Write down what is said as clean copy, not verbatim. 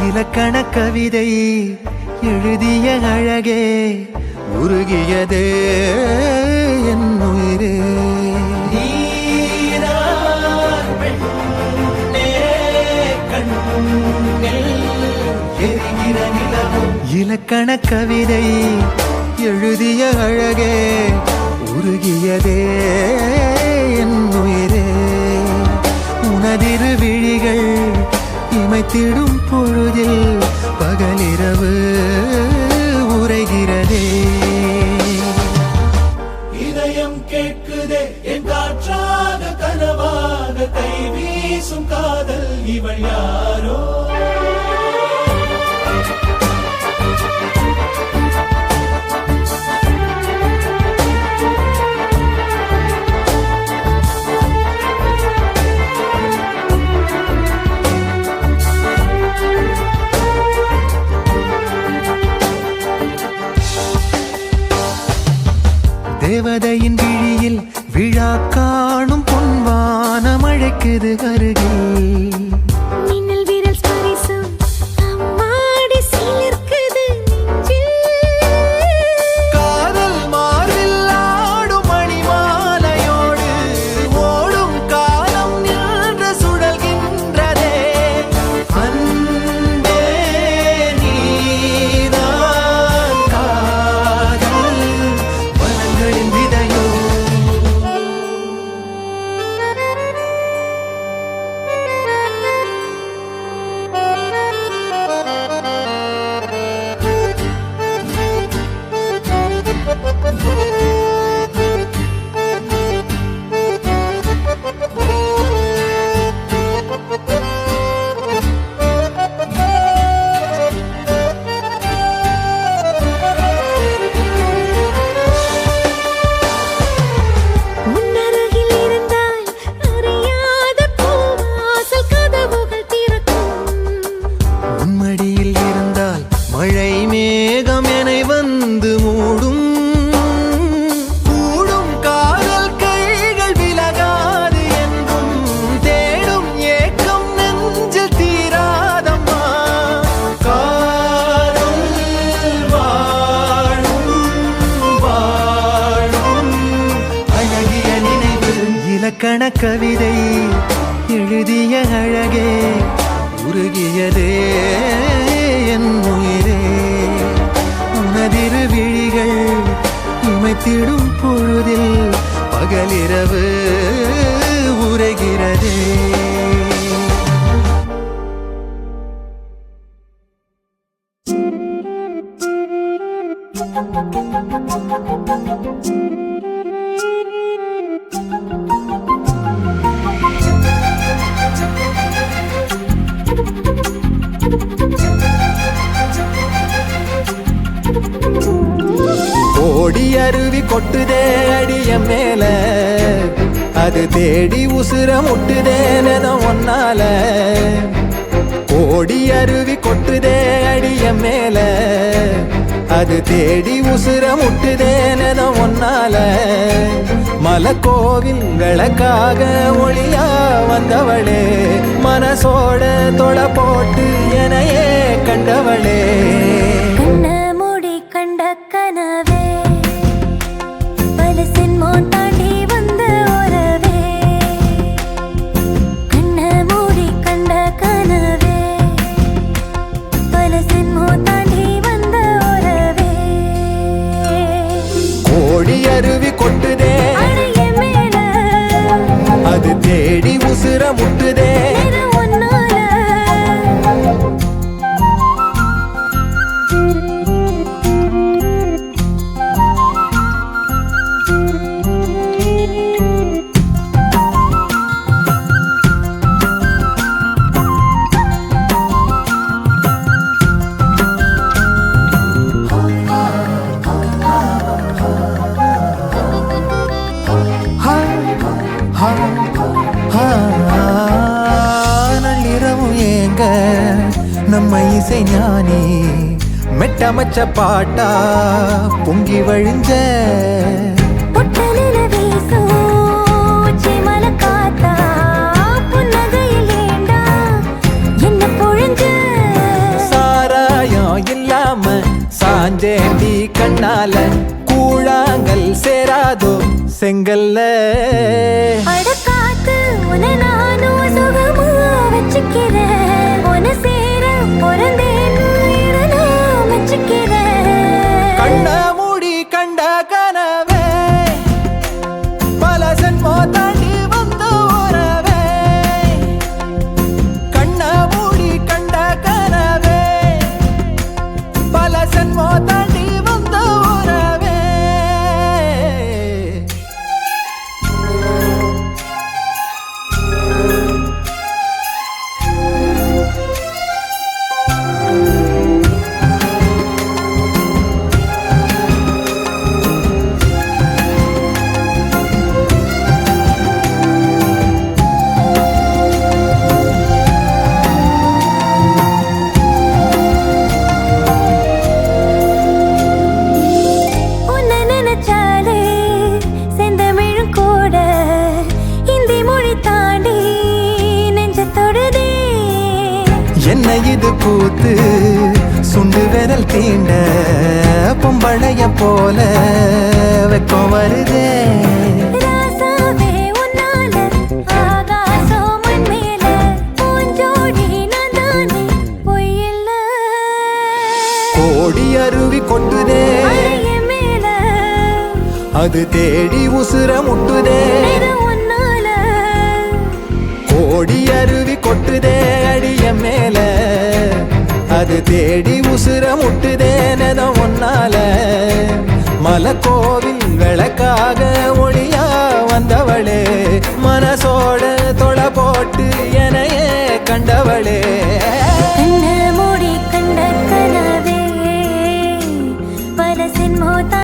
இலக்கண கவிதை எழுதிய அழகே உருகியதே என் உயிரே. இலக்கண கவிதை எழுதிய அழகே உருகியதே என் உயிரே. உனதிரு விழிகள் இமைத்திடும் பொழுதில் பகலிரவு உரைகிறதே. இதயம் கேட்குதே என் காற்றாக கனவாக கை வீசும் காதல் இவள் யாரோ. தேவதையின் விழியில் விழா காணும் பொன்வானம் அழைக்குது அருகில். காதல் மார்பில் ஆடும் மணிமாலையோடு ஓடும் காலம் நின்று சுழல்கின்றதே. அன்பே நீதான் காதல் வனங்களின் விதையோ. உன்மடியில் இருந்தால் மழை மேகம் என வந்து மூடும். கூடும் காதல் கைகள் விலகாது என்றும் தேடும் ஏக்கம் நெஞ்சில் தீராதம்மா. காதல் வாழும் வாழும் அழகிய நினைவு. இலக்கண கவிதை எழுதிய அழகே உருகியதே என் உயிரே. உனதிரு விழிகள் இமைத்திடும் பொழுதில் பகலிரவு உரைகிறதே. ஓடி அருவி கொட்டுதே அடிய மேல, அது தேடி உசுர முட்டுதே நெதம் ஒன்னால. ஓடி அருவி கொட்டுதே அடிய மேல, அது தேடி உசுர முட்டுதே நெதம் ஒன்னால. மலக்கோவில் விளக்காக ஒளியா வந்தவளே, மனசோட தொட போட்டு எனையே கண்டவளே. கண்ட கனவே பல சென்மோ தாண்டி வந்த உறவே. கண்ண மூடி கண்ட கனவே பல சென்மோ தாண்டி வந்த உறவே. கோடி அருவி கொட்டுதே அடைய மேல, அது தேடி உசுர முட்டுதே ஒன்னால. நள்ளிரவும் ஏங்க நம்ம இசை ஞானி மெட்டமச்ச பாட்டா பொங்கி வழிஞ்ச. செங்கல்ல அடக்காத்து உன நானும் சுகமா வச்சுக்கிறேன் உன சேர பிறந்தேன்னு இதை நான் வச்சுக்கிறேன் கண்ண மூடி கண்ட கனவே பல சென்மோ தாண்டி வந்த உறவே கண்ண மூடி கண்ட கனவே பல சென்மோ தாண்டி வந்த உறவே உன்னை நினைச்சாலே செந்தமிழும் கூட இந்தி மொழி தாண்டி நெஞ்ச தொடுதே என்ன இது கூத்து சுண்டு விரல் தீண்ட பொம்பளைய போல வெக்கம் வருதே ராசாவே உன்னால ஆகாசம் மண் மேல பூஞ்சோடி நான் தானே பொய்யில்ல கோடி அருவி கொட்டுதே அடைய மேல அது தேடி உசுர முட்டுதே இது உன்னால கோடி அருவி கொட்டுதே அடிய மேல அது தேடி உசுர முட்டுதே நெதம் ஒன்னால மலக்கோவில் விளக்காக ஒளியா வந்தவளே மனசோ